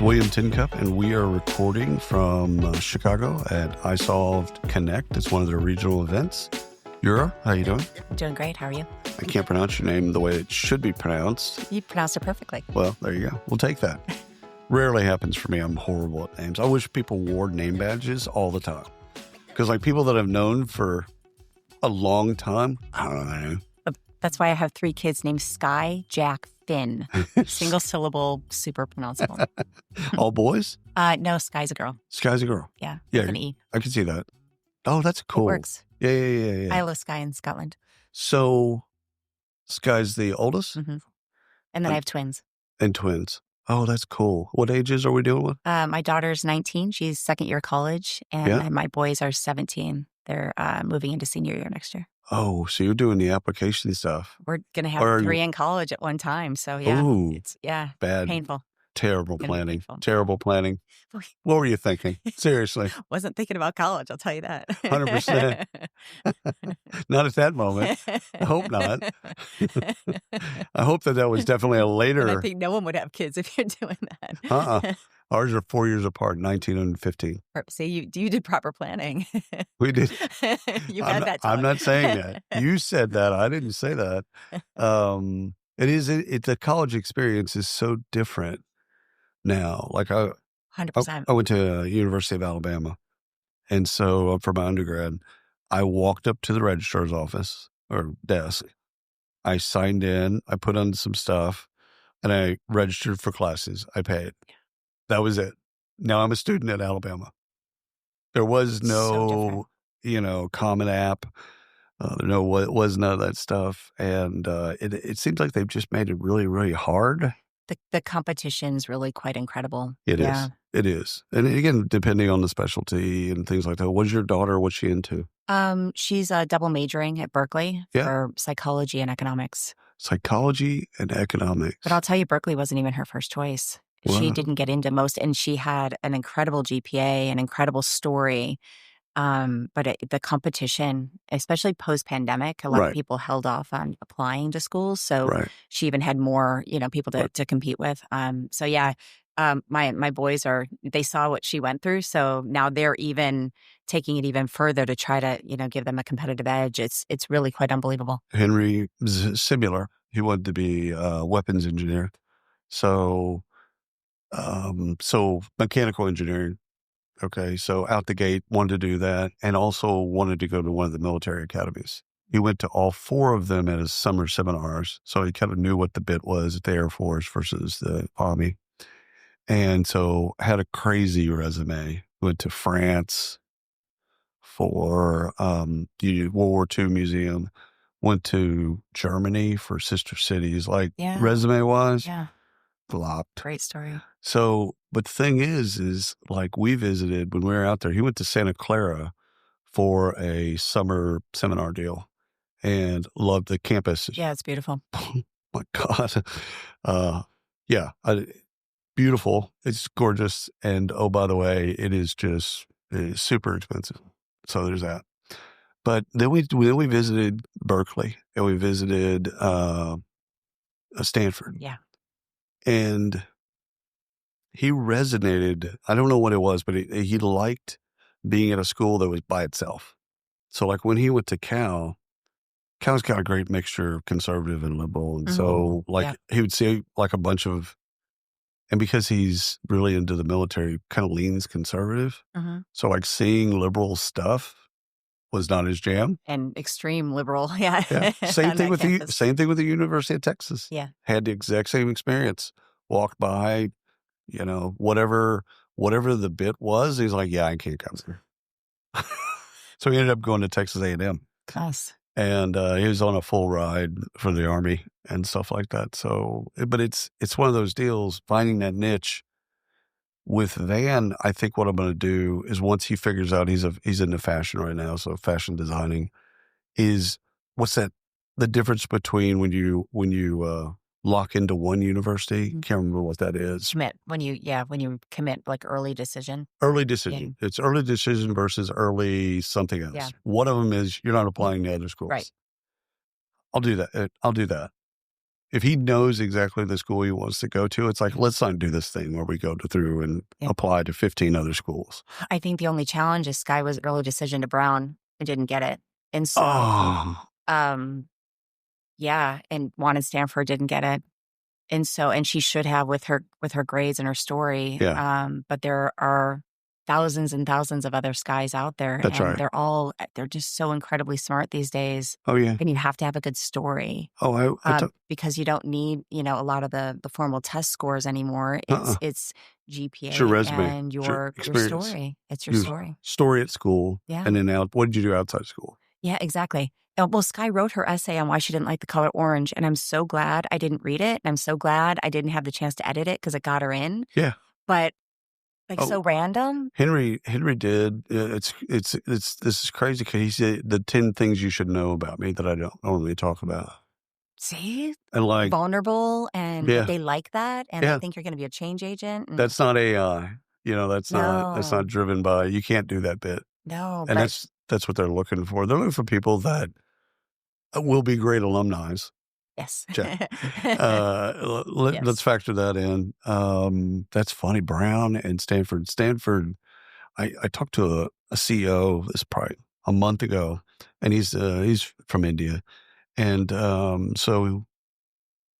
William Tincup, and we are recording from Chicago at isolved Connect. It's one of their regional events. Jura, how you doing? I'm doing great. How are you? I can't pronounce your name the way it should be pronounced. You pronounced it perfectly. Well, there you go. We'll take that. Rarely happens for me. I'm horrible at names. I wish people wore name badges all the time. Because like people that I've known for a long time, I don't know their name. That's why I have 3 kids named Sky, Jack, Finn. Single syllable, super pronounceable. All boys? No, Sky's a girl. Sky's a girl. Yeah, Yeah, with an E. I can see that. Oh, that's cool. It works. Yeah. I love Sky in Scotland. So Sky's the oldest? Mm-hmm. And then I have twins. And twins. Oh, that's cool. What ages are we dealing with? My daughter's 19. She's second year college. And my boys are 17. They're moving into senior year next year. Oh, so you're doing the application stuff. We're going to have 3 in college at one time. So yeah, Ooh, it's bad. painful. Terrible Gonna be planning. painful. Terrible planning. What were you thinking? Seriously. Wasn't thinking about college, I'll tell you that. 100%. Not at that moment. I hope not. I hope that was definitely a later. And I think no one would have kids if you're doing that. Ours are 4 years apart, 19 and 15. See, you did proper planning. We did. You had that talk. I'm not saying that. You said that. I didn't say that. The college experience is so different now. Like 100%. I went to University of Alabama. And so for my undergrad, I walked up to the registrar's office or desk. I signed in, I put on some stuff, and I registered for classes. I paid. That was it. Now I'm a student at Alabama. There was no, Common App. There was none of that stuff. And it seems like they've just made it really, really hard. The competition's really quite incredible. It is. It is. And again, depending on the specialty and things like that. What's your daughter? What's she into? She's double majoring at Berkeley for psychology and economics. Psychology and economics. But I'll tell you, Berkeley wasn't even her first choice. Wow. She didn't get into most, and she had an incredible GPA, an incredible story. But the competition, especially post-pandemic, a lot of people held off on applying to schools. So she even had more, people to compete with. My boys they saw what she went through. So now they're even taking it even further to try to, give them a competitive edge. It's really quite unbelievable. Henry similar. He wanted to be a weapons engineer. So mechanical engineering. Okay, so out the gate, wanted to do that, and also wanted to go to one of the military academies. He went to all 4 of them at his summer seminars, so he kind of knew what the bit was at the Air Force versus the Army. And so had a crazy resume. Went to France for the World War II Museum. Went to Germany for sister cities. Resume-wise, flopped. Great story. So, but the thing is like we visited when we were out there, he went to Santa Clara for a summer seminar deal and loved the campus. Yeah, it's beautiful. Oh my God. Beautiful. It's gorgeous. And oh, by the way, it's super expensive. So there's that. But then we visited Berkeley and we visited Stanford. Yeah. And he resonated. I don't know what it was, but he liked being at a school that was by itself. So like when he went to Cal's got a great mixture of conservative and liberal. And so he would see like a bunch of, and because he's really into the military, kind of leans conservative. Mm-hmm. So like seeing liberal stuff was not his jam. And extreme liberal. Yeah. Same thing with the University of Texas. Yeah. Had the exact same experience. Walked by, whatever the bit was, he's like, yeah, I can't come here. So he ended up going to Texas A&M. Nice. And he was on a full ride for the Army and stuff like that. So, but it's one of those deals, finding that niche. With Van, I think what I'm going to do is once he figures out he's into fashion right now, so fashion designing is the difference between when you lock into one university. Can't remember what that is. Commit when you commit, like early decision. Early decision. Yeah. It's early decision versus early something else. Yeah. One of them is you're not applying to other schools. Right. I'll do that. if he knows exactly the school he wants to go to, it's like, let's not do this thing where we go through and apply to 15 other schools. I think the only challenge is Sky was early decision to Brown and didn't get it. And so, Oh, yeah, and wanted Stanford, didn't get it. And so, and she should have with her grades and her story. yeah, But there are thousands and thousands of other Skies out there, that's and right. they're just so incredibly smart these days. Oh, yeah. And you have to have a good story, Oh, I took, because you don't need, a lot of the formal test scores anymore. uh-uh. It's It's your GPA resume. and It's your your experience. story. It's your Your story. story at school. Yeah. And then what did you do outside school? Yeah, exactly. Well, Sky wrote her essay on why she didn't like the color orange, and I'm so glad I didn't read it, and I'm so glad I didn't have the chance to edit it because it got her in. Yeah. But Oh, so random. Henry did. This is crazy because he said the 10 things you should know about me that I don't normally talk about. See, And like, vulnerable, and yeah, they like that, and they yeah, think you're going to be a change agent. And that's not AI. That's not no, driven by, you can't do that bit. no, And but that's what they're looking for. They're looking for people that will be great alumni. yes, Check. Let's yes, factor that in. That's funny. Brown and Stanford. Stanford, I talked to a CEO this probably a month ago, and he's from India. And so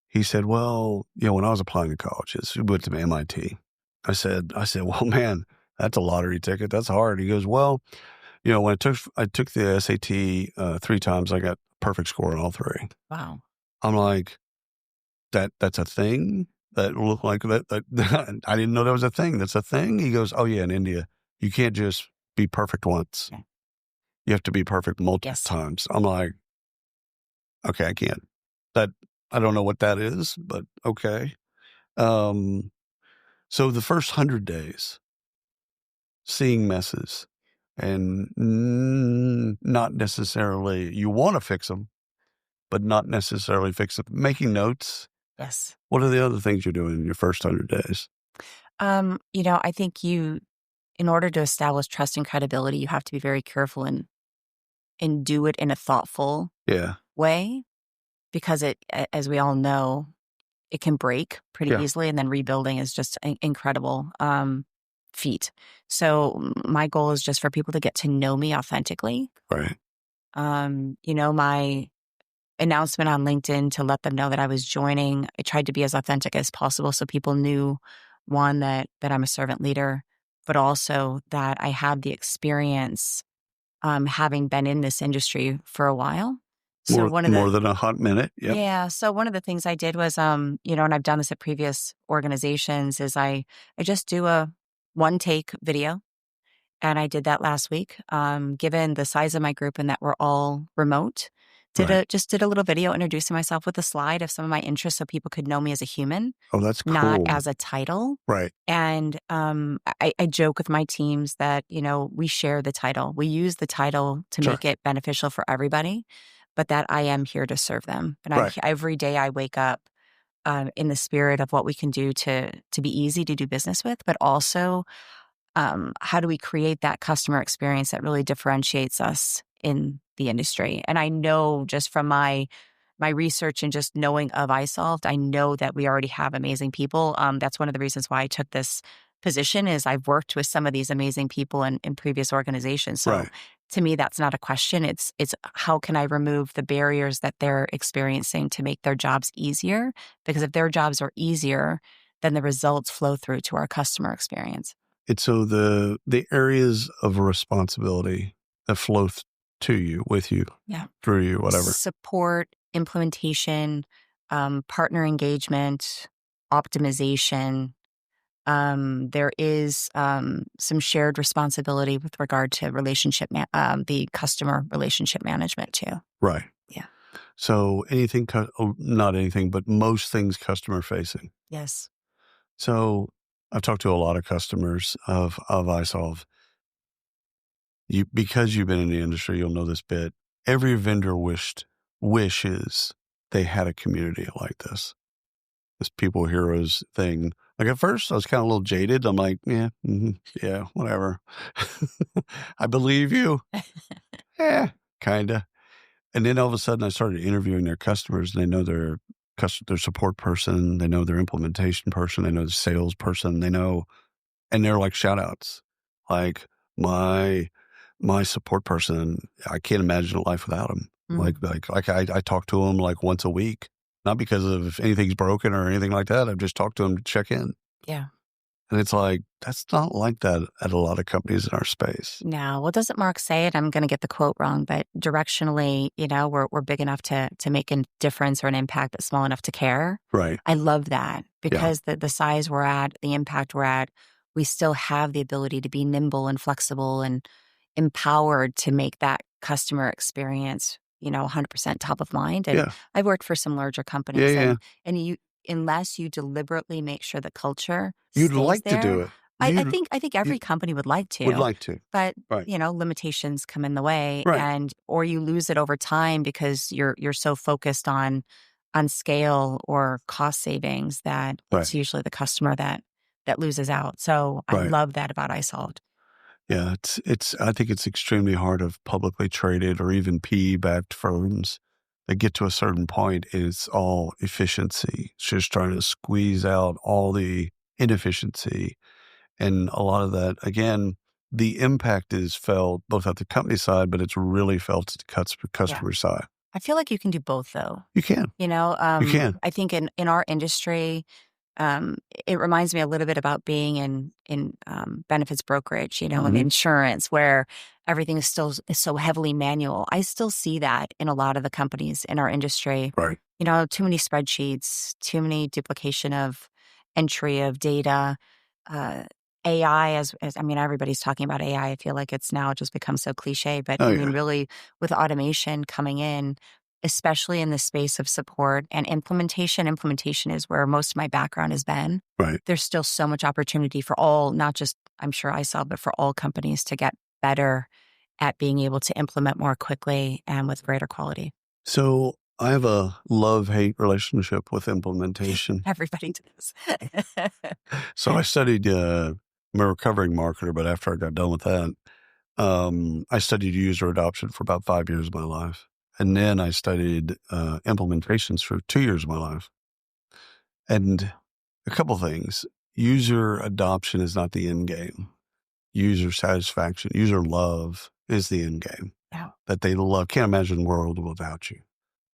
he said, well, when I was applying to colleges, we went to MIT. I said, well, man, that's a lottery ticket. That's hard. He goes, well, when I took the SAT 3 times, I got perfect score on all 3. wow, I'm like, that's a thing that looked like that I didn't know that was a thing. That's a thing. He goes, oh yeah, in India, you can't just be perfect once. yeah. You have to be perfect multiple Yes, times. I'm like, okay, I can't. That I don't know what that is, but okay. Um, so the first 100 days, seeing messes and not necessarily you want to fix them, but not necessarily fix them. Making notes. yes. What are the other things you're doing in your first 100 days? I think in order to establish trust and credibility, you have to be very careful and do it in a thoughtful Yeah. way, because as we all know, it can break pretty Yeah. easily, and then rebuilding is just an incredible feat. So my goal is just for people to get to know me authentically. Right. My announcement on LinkedIn to let them know that I was joining, I tried to be as authentic as possible so people knew, one, that I'm a servant leader, but also that I had the experience, having been in this industry for a while. So More than a hot minute. Yep. yeah. So one of the things I did was, and I've done this at previous organizations, is I just do a one take video. And I did that last week. Given the size of my group and that we're all remote, Right. just did a little video introducing myself with a slide of some of my interests so people could know me as a human, Oh, that's not cool. as a title. Right. And I joke with my teams that, we share the title. We use the title to Sure. make it beneficial for everybody, but that I am here to serve them. And Right. every day I wake up in the spirit of what we can do to be easy to do business with, but also how do we create that customer experience that really differentiates us in the industry? And I know just from my research and just knowing of isolved, I know that we already have amazing people. That's one of the reasons why I took this position, is I've worked with some of these amazing people in previous organizations. So Right. to me, that's not a question. It's how can I remove the barriers that they're experiencing to make their jobs easier? Because if their jobs are easier, then the results flow through to our customer experience. It's so the areas of responsibility that flow to you, with you, Yeah. through you, whatever. Support, implementation, partner engagement, optimization. There is some shared responsibility with regard to the customer relationship management too. Right. Yeah. So not anything, but most things customer facing. Yes. So I've talked to a lot of customers of iSolve. Because you've been in the industry, you'll know this bit. Every vendor wishes they had a community like this people heroes thing. Like at first I was kind of a little jaded. I'm like, yeah, yeah, whatever. I believe you. Yeah, kind of. And then all of a sudden I started interviewing their customers, and they know their support person, they know their implementation person, they know the sales person, they know, and they're like shout outs. Like my support person, I can't imagine a life without him. Mm, I talk to him like once a week, not because of if anything's broken or anything like that. I've just talked to him to check in. yeah. And it's like, that's not like that at a lot of companies in our space. No. Well, doesn't Mark say it? I'm going to get the quote wrong, but directionally, we're big enough to make a difference or an impact, but small enough to care. Right. I love that Yeah. because the size we're at, the impact we're at, we still have the ability to be nimble and flexible and empowered to make that customer experience, 100% top of mind. And Yeah. I've worked for some larger Yeah. companies, Yeah. and unless you deliberately make sure the culture You'd stays like to there, do it. I think You every company would like would to, like to. but Right. limitations come in the way, Right. and or you lose it over time because you're so focused on scale or cost savings that Right. it's usually the customer that loses out. So I Right. love that about iSolved. Yeah. I think it's extremely hard of publicly traded or even PE backed firms that get to a certain point. It's all efficiency. It's just trying to squeeze out all the inefficiency. And a lot of that, again, the impact is felt both at the company side, but it's really felt at the Yeah. customer side. I feel like you can do both though. You can. You can. I think in our industry, um, it reminds me a little bit about being in benefits brokerage, and Mhm. insurance, where everything is so heavily manual. I still see that in a lot of the companies in our industry. Right. Too many spreadsheets, too many duplication of entry of data. Uh, AI, as I mean, everybody's talking about AI. I feel like it's now just become so cliche, but Oh, I yeah. mean, really, with automation coming in, especially in the space of support and implementation. Implementation is where most of my background has been. Right. There's still so much opportunity for all, not just, I'm sure I saw, but for all companies to get better at being able to implement more quickly and with greater quality. So I have a love-hate relationship with implementation. Everybody does. So I studied, I'm a recovering marketer, but after I got done with that, I studied user adoption for about 5 years of my life. And then I studied implementations for 2 years of my life. And a couple things. User adoption is not the end game. User satisfaction, user love is the end game. Yeah. That they love. Can't imagine the world without you.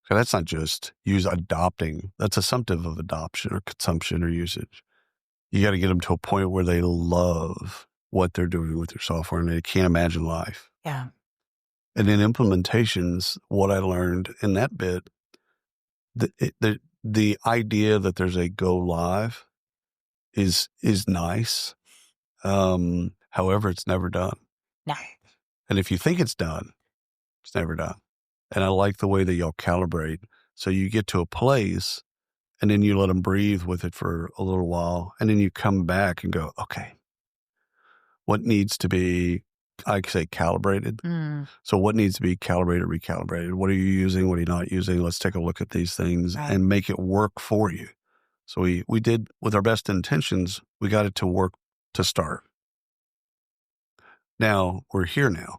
So that's not just use adopting. That's assumptive of adoption or consumption or usage. You got to get them to a point where they love what they're doing with your software and they can't imagine life. Yeah. And in implementations, what I learned in that bit, the idea that there's a go live is nice. However, it's never done. No. And if you think it's done, it's never done. And I like the way that y'all calibrate. So you get to a place and then you let them breathe with it for a little while. And then you come back and go, okay, what needs to be, I say calibrated. Mm, So what needs to be calibrated, recalibrated? What are you using? What are you not using? Let's take a look at these things right. and make it work for you. So we did with our best intentions, we got it to work to start. Now we're here now.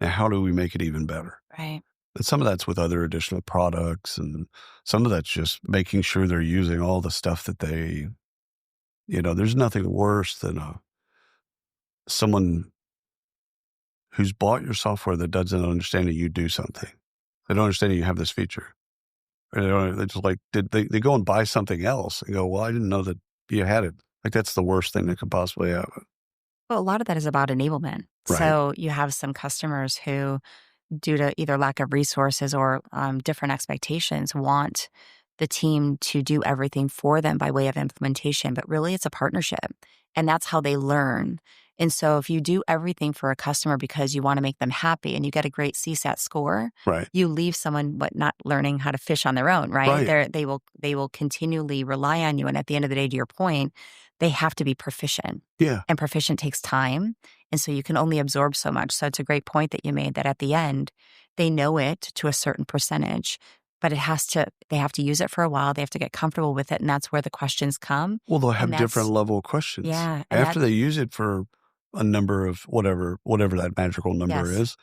Now, how do we make it even better? Right. And some of that's with other additional products, and some of that's just making sure they're using all the stuff that they, there's nothing worse than someone who's bought your software that doesn't understand that you do something. They don't understand that you have this feature. Or they just like, they go and buy something else and go, well, I didn't know that you had it. Like that's the worst thing that could possibly happen. Well, a lot of that is about enablement. Right. So you have some customers who, due to either lack of resources or different expectations, want the team to do everything for them by way of implementation. But really, it's a partnership, and that's how they learn. And so if you do everything for a customer because you want to make them happy and you get a great CSAT score, Right. you leave someone not learning how to fish on their own, right? Right. They will continually rely on you. And at the end of the day, to your point, they have to be proficient. Yeah. And proficient takes time. And so you can only absorb so much. So it's a great point that you made that at the end, they know it to a certain percentage, but they have to use it for a while. They have to get comfortable with it. And that's where the questions come. Well, they'll And have different level of questions. yeah. And After they use it for a number of whatever that magical number yes.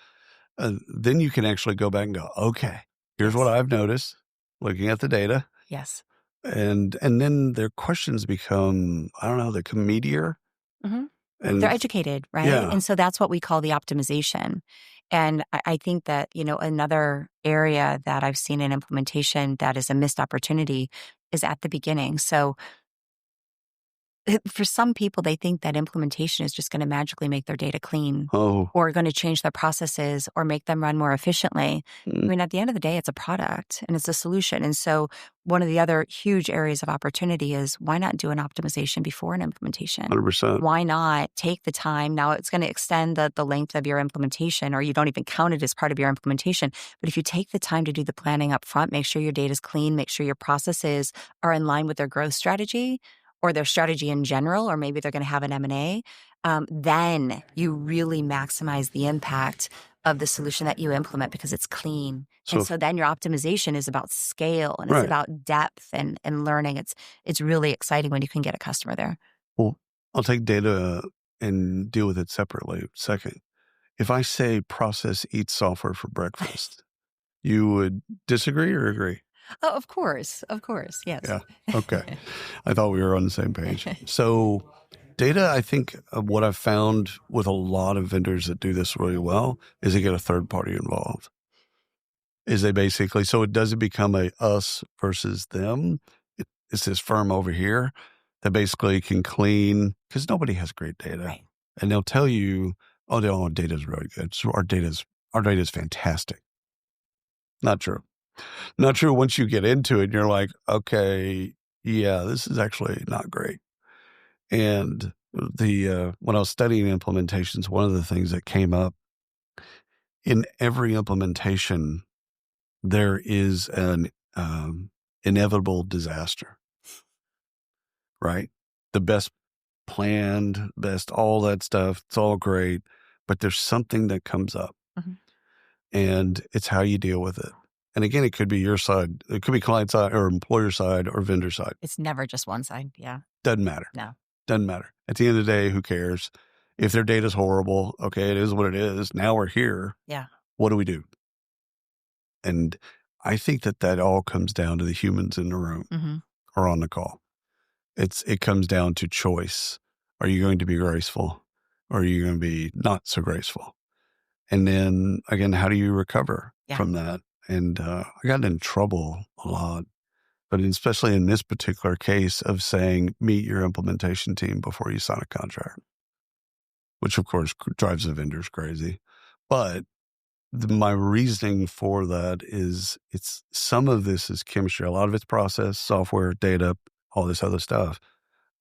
is, then you can actually go back and go, okay, here's what Yes. I've noticed looking at the data. Yes. And then their questions become, I don't know, they become meatier. Mhm. They're And educated, right? yeah. And so that's what we call the optimization. And I think that, another area that I've seen in implementation that is a missed opportunity is at the beginning. So for some people, they think that implementation is just going to magically make their data clean Oh, or going to change their processes or make them run more efficiently. I mm, mean, at the end of the day, it's a product and it's a solution. And so, one of the other huge areas of opportunity is why not do an optimization before an implementation? 100%. Why not take the time? Now, it's going to extend the length of your implementation, or you don't even count it as part of your implementation. But if you take the time to do the planning up front, make sure your data is clean, make sure your processes are in line with their growth strategy or their strategy in general, or maybe they're going to have an M&A, then you really maximize the impact of the solution that you implement because it's clean. So, And so then your optimization is about scale and it's right. about depth and learning. It's really exciting when you can get a customer there. Well, I'll take data and deal with it separately. Second, if I say process eats software for breakfast, you would disagree or agree? Oh, of course. Of course. Yes. Yeah. Okay. I thought we were on the same page. So, data, I think what I've found with a lot of vendors that do this really well is they get a third party involved. Is they basically, so it doesn't become a us versus them. It's this firm over here that basically can clean because nobody has great data. Right. And they'll tell you, oh, our data is really good. So our data is fantastic. Not true. Not true once you get into it and you're like, okay, yeah, this is actually not great. And when I was studying implementations, one of the things that came up in every implementation, there is an inevitable disaster, right? The best planned, best all that stuff, it's all great, but there's something that comes up, Mhm. and it's how you deal with it. And again, it could be your side, it could be client side or employer side or vendor side. It's never just one side. Yeah. Doesn't matter. No. Doesn't matter. At the end of the day, who cares? If their data's horrible, okay, it is what it is. Now we're here. Yeah. What do we do? And I think that all comes down to the humans in the room Hmm. or on the call. It comes down to choice. Are you going to be graceful or are you going to be not so graceful? And then again, how do you recover Yeah. from that? And I got in trouble a lot, but especially in this particular case of saying, meet your implementation team before you sign a contract, which of course drives the vendors crazy. But my reasoning for that is it's some of this is chemistry. A lot of it's process, software, data, all this other stuff.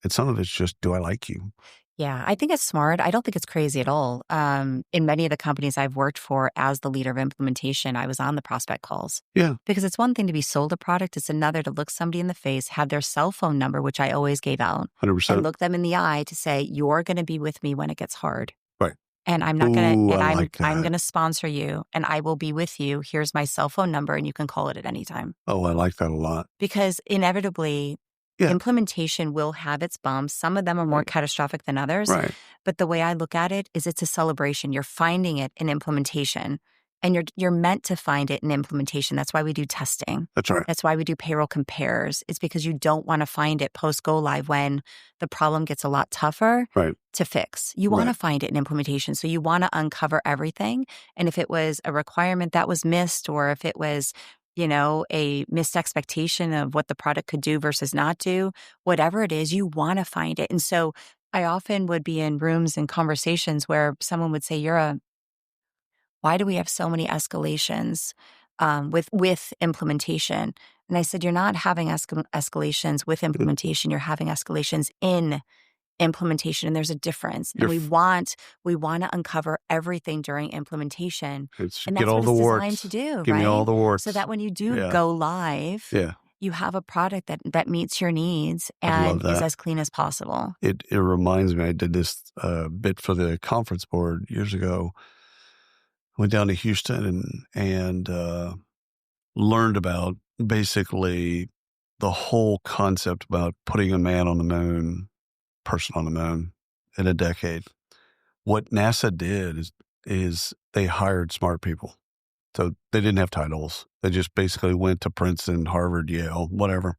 And some of it's just, do I like you? Yeah, I think it's smart. I don't think it's crazy at all. In many of the companies I've worked for as the leader of implementation, I was on the prospect calls. Yeah, Because it's one thing to be sold a product, it's another to look somebody in the face, have their cell phone number, which I always gave out, and 100%. look them in the eye to say, "You're going to be with me when it gets hard. Right. And I'm not going to Ooh, I and like I'm that. going to sponsor you and I will be with you. Here's my cell phone number and you can call it at any time." Oh, I like that a lot. Because inevitably Yeah, implementation will have its bumps. Some of them are more catastrophic than others. right. But the way I look at it is it's a celebration. You're finding it in implementation and you're meant to find it in implementation. That's why we do testing. That's right. That's why we do payroll compares. It's because you don't want to find it post go live when the problem gets a lot tougher Right. to fix. You want to Right. find it in implementation. So you want to uncover everything. And if it was a requirement that was missed, or if it was, a missed expectation of what the product could do versus not do, whatever it is, you want to find it. And so I often would be in rooms and conversations where someone would say, why do we have so many escalations with implementation? And I said, you're not having escalations with Mm, implementation. You're having escalations in implementation, and there's a difference. And You're we want to uncover everything during implementation, it's and get that's all what the it's designed to warts. do, Give me all right? the So warts. that when you do Yeah. go live, Yeah. you have a product that meets your needs I love and is that. as clean as possible. It reminds me, I did this bit for the conference board years ago. Went down to Houston and learned about basically the whole concept about putting a man on the moon, person on the moon in a decade. What NASA did is they hired smart people. So they didn't have titles. They just basically went to Princeton, Harvard, Yale, whatever,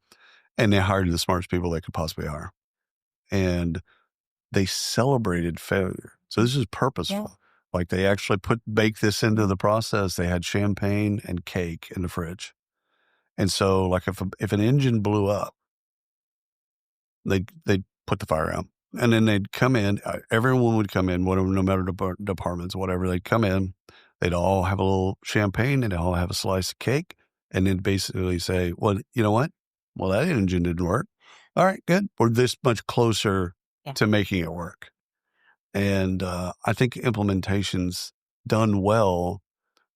And they hired the smartest people they could possibly hire. And they celebrated failure. So this is purposeful. Yeah. Like they actually baked this into the process. They had champagne and cake in the fridge. And so like if an engine blew up, they'd put the fire out. And then they'd come in, everyone would come in, whatever, no matter departments, whatever, they'd come in, they'd all have a little champagne, and they'd all have a slice of cake, and then basically say, well, you know what? Well, that engine didn't work. All right, good. We're this much closer to making it work. And I think implementations done well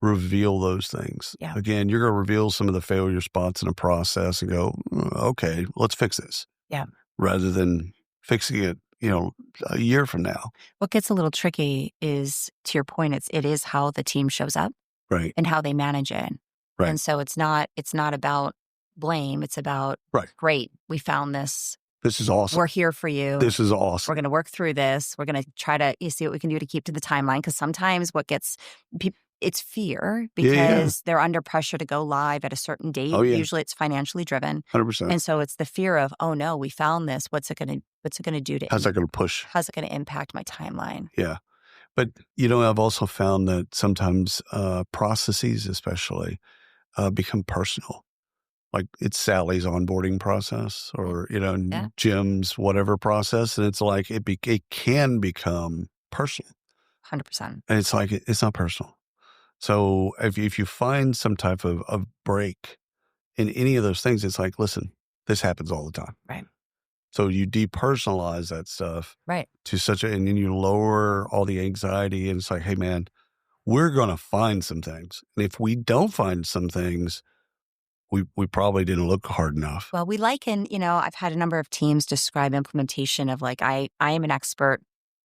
reveal those things. Yeah. Again, you're going to reveal some of the failure spots in a process and go, okay, let's fix this. Yeah. Rather than fixing it, a year from now. What gets a little tricky is, to your point, it is how the team shows up, right, and how they manage it. Right. And so it's not about blame. It's about, great, we found this. This is awesome. We're here for you. This is awesome. We're going to work through this. We're going to try to see what we can do to keep to the timeline. Because sometimes what gets people, it's fear, because they're under pressure to go live at a certain date. Oh, yeah. Usually it's financially driven. 100%. And so it's the fear of, oh no, we found this. What's it going to do to How's that going to push? How's it going to impact my timeline? Yeah. But, I've also found that sometimes processes especially become personal. Like it's Sally's onboarding process or, Jim's whatever process. And it's like it can become personal. 100%. And it's like, it's not personal. So if you find some type of break in any of those things, it's like, listen, this happens all the time. Right. So you depersonalize that stuff. Right. And then you lower all the anxiety, and it's like, hey man, we're going to find some things. And if we don't find some things, we probably didn't look hard enough. Well, we liken, I've had a number of teams describe implementation of like, I am an expert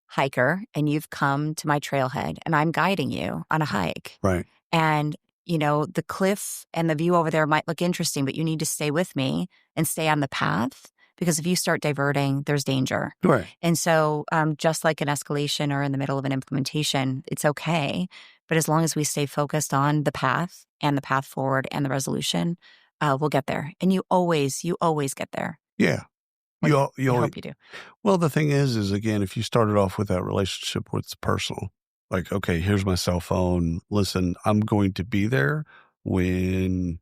hiker and you've come to my trailhead and I'm guiding you on a hike. Right. And, the cliff and the view over there might look interesting, but you need to stay with me and stay on the path, because if you start diverting, there's danger. Right. And so just like an escalation or in the middle of an implementation, it's okay. But as long as we stay focused on the path and the path forward and the resolution, we'll get there. And you always get there. Yeah. I hope you do. Well, the thing is again, if you started off with that relationship with personal, like, okay, here's my cell phone. Listen, I'm going to be there when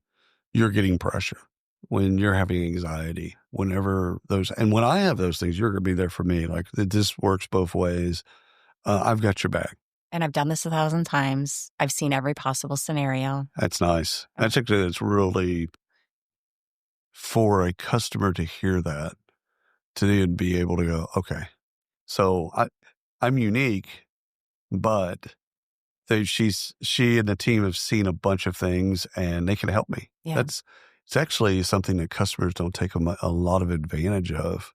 you're getting pressure, when you're having anxiety, whenever and when I have those things, you're going to be there for me. Like this works both ways. I've got your back. And I've done this 1,000 times. I've seen every possible scenario. That's nice. I think that it's really, for a customer to hear that, to then be able to go, okay, so I'm unique, but she and the team have seen a bunch of things and they can help me. Yeah. It's actually something that customers don't take a lot of advantage of,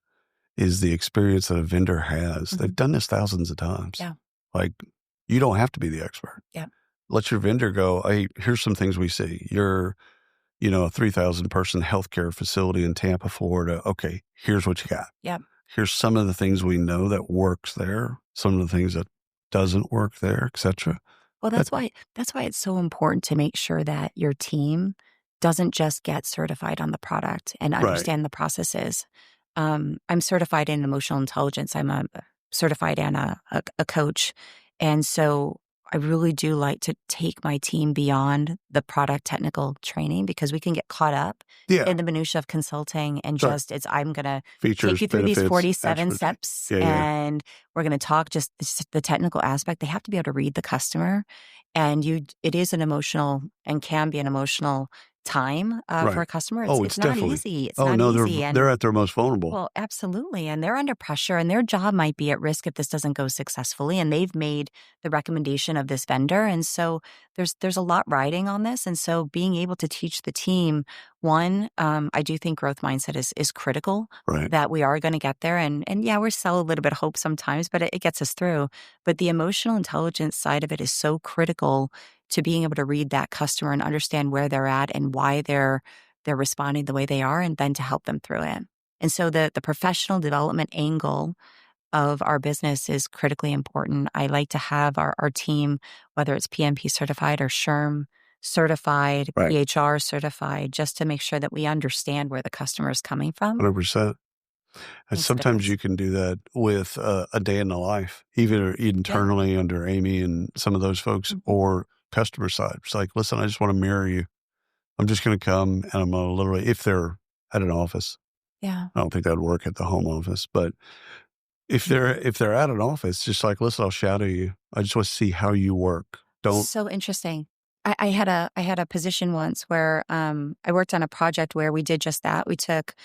is the experience that a vendor has. Mm-hmm. They've done this thousands of times. Yeah. Like you don't have to be the expert. Yeah. Let your vendor go, hey, here's some things we see. You're, a 3,000 person healthcare facility in Tampa, Florida. Okay, here's what you got. Yeah. Here's some of the things we know that works there, some of the things that doesn't work there, et cetera. Well, that's why it's so important to make sure that your team doesn't just get certified on the product and understand the processes. I'm certified in emotional intelligence. I'm a certified and a coach. And so I really do like to take my team beyond the product technical training, because we can get caught up in the minutia of consulting and I'm going to take you through these 47 steps and we're going to talk just the technical aspect. They have to be able to read the customer, and it is an emotional and can be an emotional time for a customer. It's not easy. It's not easy. They're at their most vulnerable. Well, absolutely. And they're under pressure, and their job might be at risk if this doesn't go successfully. And they've made the recommendation of this vendor. And so there's a lot riding on this. And so being able to teach the team, one, I do think growth mindset is critical, that we are going to get there. And yeah, we sell a little bit of hope sometimes, but it gets us through. But the emotional intelligence side of it is so critical to being able to read that customer and understand where they're at and why they're responding the way they are, and then to help them through it. And so the professional development angle of our business is critically important. I like to have our team, whether it's PMP certified or SHRM certified, Right. PHR certified, just to make sure that we understand where the customer is coming from. 100%. And Makes a sometimes difference. you can do that with a day in the life, either Yeah. internally under Amy and some of those folks Mhm. or customer side. It's like, listen, I just want to mirror you. I'm just going to come and I'm going to literally, if they're at an office, Yeah. I don't think that'd work at the home office, but if they're at an office, just like, listen, I'll shadow you. I just want to see how you work. Don't, So interesting. I had a position once where I worked on a project where we did just that. We took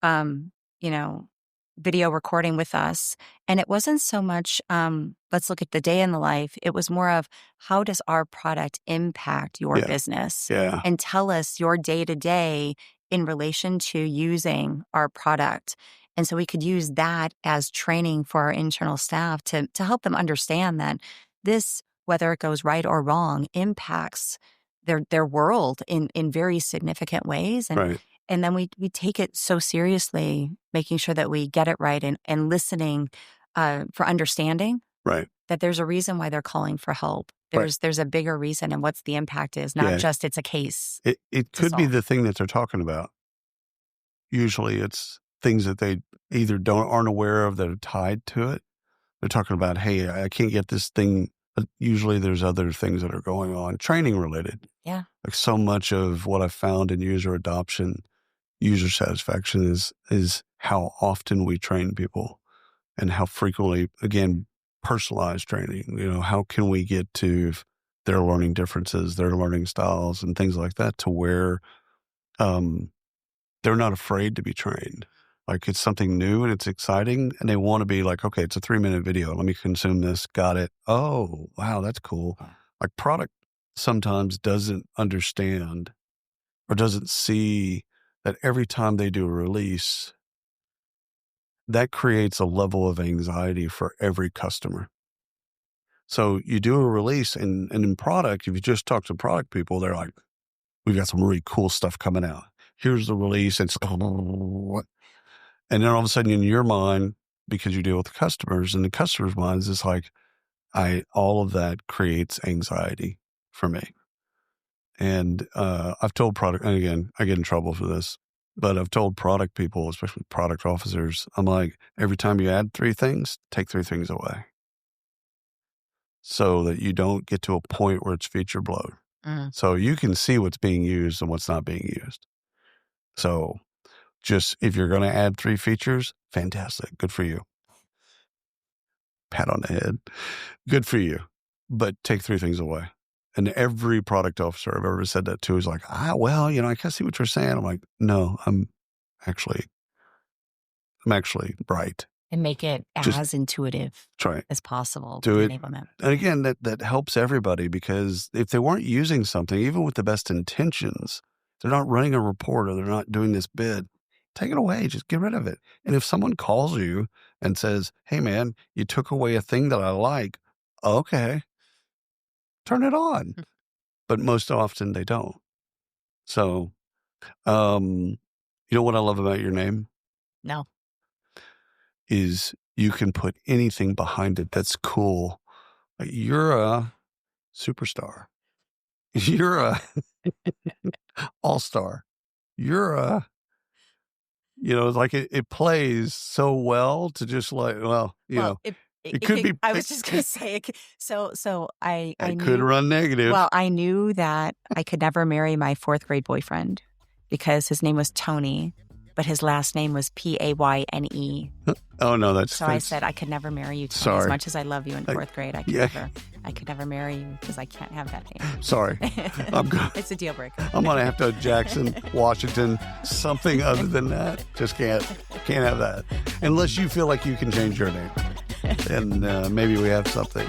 um, you know, video recording with us. And it wasn't so much, let's look at the day in the life. It was more of how does our product impact your yeah, business? yeah, And tell us your day to day in relation to using our product. And so we could use that as training for our internal staff to help them understand that this, whether it goes right or wrong, impacts their world in very significant ways. right, And then we take it so seriously, making sure that we get it right and listening for understanding right, that there's a reason why they're calling for help. right. There's a bigger reason and what's the impact is, not Yeah. just it's a case It to could be solve. the thing that they're talking about. Usually it's things that they either aren't aware of that are tied to it. They're talking about, hey, I can't get this thing. But usually there's other things that are going on, training related. Yeah. Like so much of what I've found in user adoption, user satisfaction is how often we train people and how frequently, again, personalized training. How can we get to their learning differences, their learning styles, and things like that to where um, they're not afraid to be trained. Like it's something new and it's exciting and they want to be like, okay, it's a 3-minute video. Let me consume this. Got it. Oh, wow, that's cool. Like product sometimes doesn't understand or doesn't see that every time they do a release, that creates a level of anxiety for every customer. So you do a release and in product, if you just talk to product people, they're like, we've got some really cool stuff coming out. Here's the release. It's and then all of a sudden in your mind, because you deal with the customers and the customers' minds, it's like, all of that creates anxiety for me. And I've told product, and again, I get in trouble for this, but I've told product people, especially product officers, I'm like, every time you add 3 things, take 3 things away so that you don't get to a point where it's feature bloat. Mm. So you can see what's being used and what's not being used. So just if you're going to add 3 features, fantastic. Good for you. Pat on the head. Good for you. But take 3 things away. And every product officer I've ever said that to is like, well, I can see what you're saying. I'm like, no, I'm actually bright. And make it Just as intuitive try it. as possible Do with it. enablement. And again, that helps everybody because if they weren't using something, even with the best intentions, they're not running a report or they're not doing this bid, take it away. Just get rid of it. And if someone calls you and says, hey, man, you took away a thing that I like, okay, turn it on. But most often they don't. So, you know what I love about your name No. is you can put anything behind it that's cool. Like, you're a superstar. You're a all-star. You're a, like it plays so well to just like, well, Well, it it could be, I was just gonna say it. So I it could knew. run negative. Well, I knew that I could never marry my 4th grade boyfriend because his name was Tony, but his last name was Payne. Oh no, So I said I could never marry you, Tony. Sorry. As much as I love you in 4th grade, I could never marry you because I can't have that name. Sorry. I'm good. It's a deal breaker. I'm gonna have to have Jackson, Washington, something other than that. Just can't have that unless you feel like you can change your name, and maybe we have something.